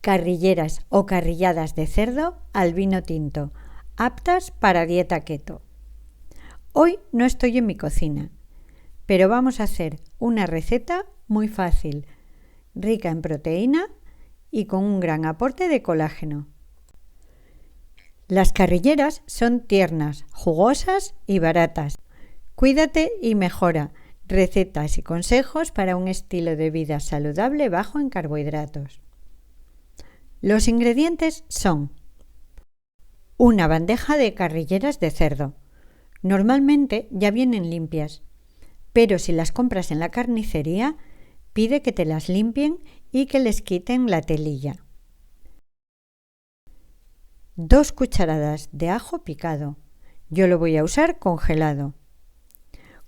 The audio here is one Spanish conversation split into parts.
Carrilleras o carrilladas de cerdo al vino tinto, aptas para dieta keto. Hoy no estoy en mi cocina, pero vamos a hacer una receta muy fácil, rica en proteína y con un gran aporte de colágeno. Las carrilleras son tiernas, jugosas y baratas. Cuídate y mejora. Recetas y consejos para un estilo de vida saludable bajo en carbohidratos. Los ingredientes son una bandeja de carrilleras de cerdo. Normalmente ya vienen limpias, pero si las compras en la carnicería, pide que te las limpien y que les quiten la telilla. 2 cucharadas de ajo picado. Yo lo voy a usar congelado.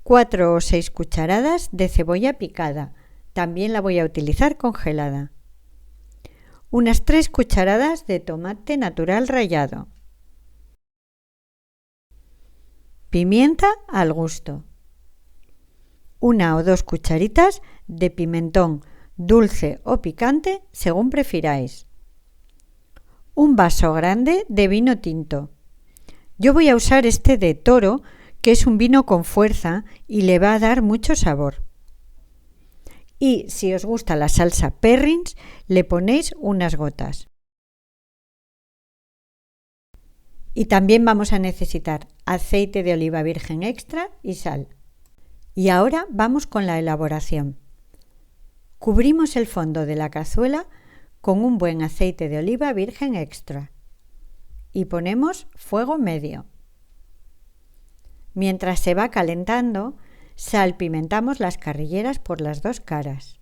4 o 6 cucharadas de cebolla picada. También la voy a utilizar congelada. Unas 3 cucharadas de tomate natural rallado. Pimienta al gusto. 1 o 2 cucharitas de pimentón dulce o picante según prefiráis. Un vaso grande de vino tinto. Yo voy a usar este de Toro, que es un vino con fuerza y le va a dar mucho sabor. Y si os gusta la salsa Perrins, le ponéis unas gotas. Y también vamos a necesitar aceite de oliva virgen extra y sal. Y ahora vamos con la elaboración. Cubrimos el fondo de la cazuela con un buen aceite de oliva virgen extra y ponemos fuego medio. Mientras se va calentando, salpimentamos las carrilleras por las 2 caras.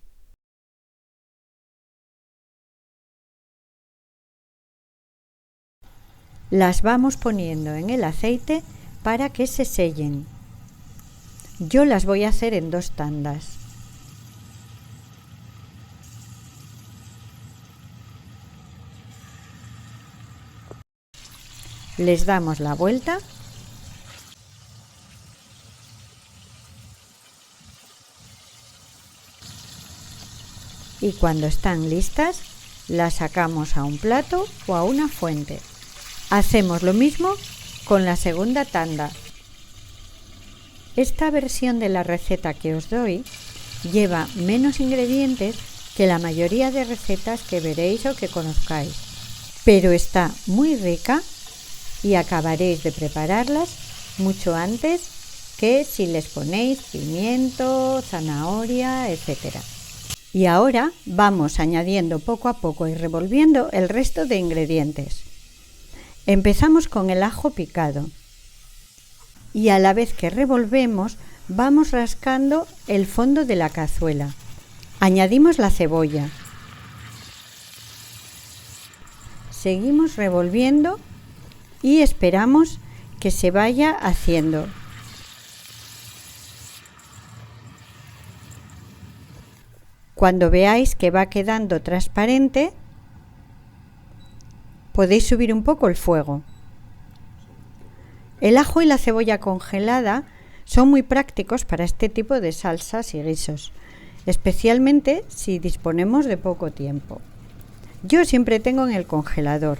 Las vamos poniendo en el aceite para que se sellen. Yo las voy a hacer en 2 tandas. Les damos la vuelta . Y cuando están listas, las sacamos a un plato o a una fuente. Hacemos lo mismo con la segunda tanda. Esta versión de la receta que os doy lleva menos ingredientes que la mayoría de recetas que veréis o que conozcáis, pero está muy rica y acabaréis de prepararlas mucho antes que si les ponéis pimiento, zanahoria, etc. Y ahora vamos añadiendo poco a poco y revolviendo el resto de ingredientes. Empezamos con el ajo picado y a la vez que revolvemos vamos rascando el fondo de la cazuela. Añadimos la cebolla. Seguimos revolviendo y esperamos que se vaya haciendo. Cuando veáis que va quedando transparente, podéis subir un poco el fuego. El ajo y la cebolla congelada son muy prácticos para este tipo de salsas y guisos, especialmente si disponemos de poco tiempo. Yo siempre tengo en el congelador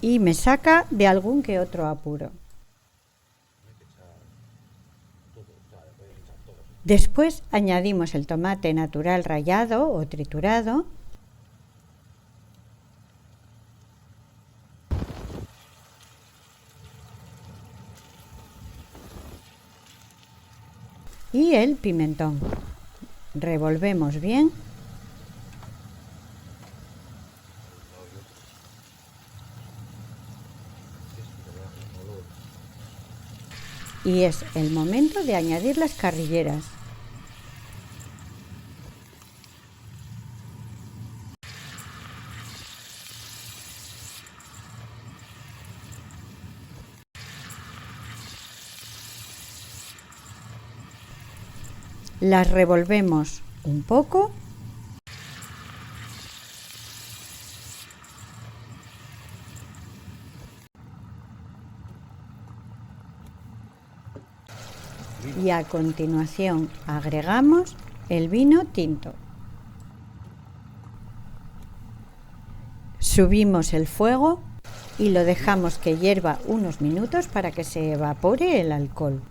y me saca de algún que otro apuro. Después añadimos el tomate natural rallado o triturado . Y el pimentón. Revolvemos bien . Y es el momento de añadir las carrilleras. Las revolvemos un poco . Y a continuación agregamos el vino tinto. Subimos el fuego y lo dejamos que hierva unos minutos para que se evapore el alcohol.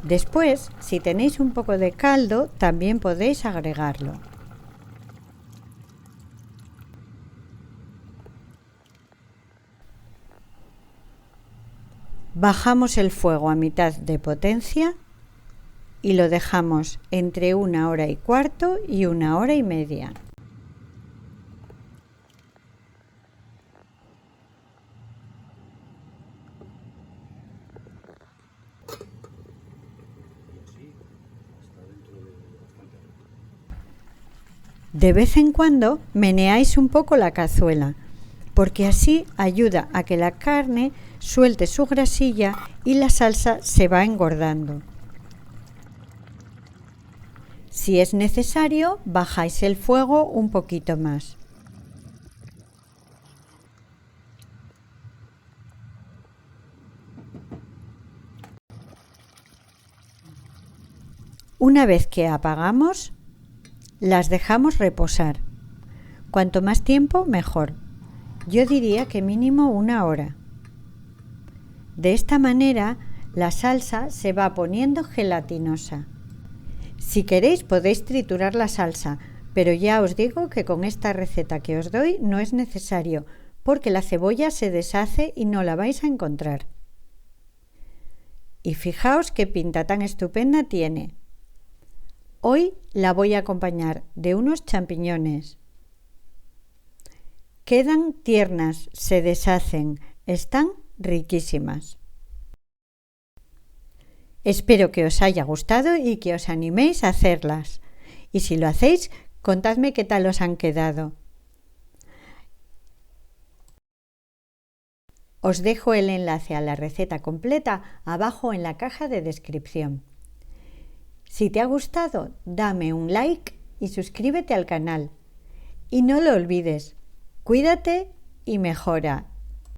Después, si tenéis un poco de caldo, también podéis agregarlo. Bajamos el fuego a mitad de potencia y lo dejamos entre 1 hora y cuarto y 1 hora y media. De vez en cuando meneáis un poco la cazuela, porque así ayuda a que la carne suelte su grasilla y la salsa se va engordando. Si es necesario, bajáis el fuego un poquito más. Una vez que apagamos, las dejamos reposar. Cuanto más tiempo, mejor. Yo diría que mínimo 1 hora. De esta manera, la salsa se va poniendo gelatinosa. Si queréis, podéis triturar la salsa, pero ya os digo que con esta receta que os doy no es necesario, porque la cebolla se deshace y no la vais a encontrar. Y fijaos qué pinta tan estupenda tiene. Hoy la voy a acompañar de unos champiñones. Quedan tiernas, se deshacen, están riquísimas. Espero que os haya gustado y que os animéis a hacerlas. Y si lo hacéis, contadme qué tal os han quedado. Os dejo el enlace a la receta completa abajo en la caja de descripción. Si te ha gustado, dame un like y suscríbete al canal. Y no lo olvides, cuídate y mejora.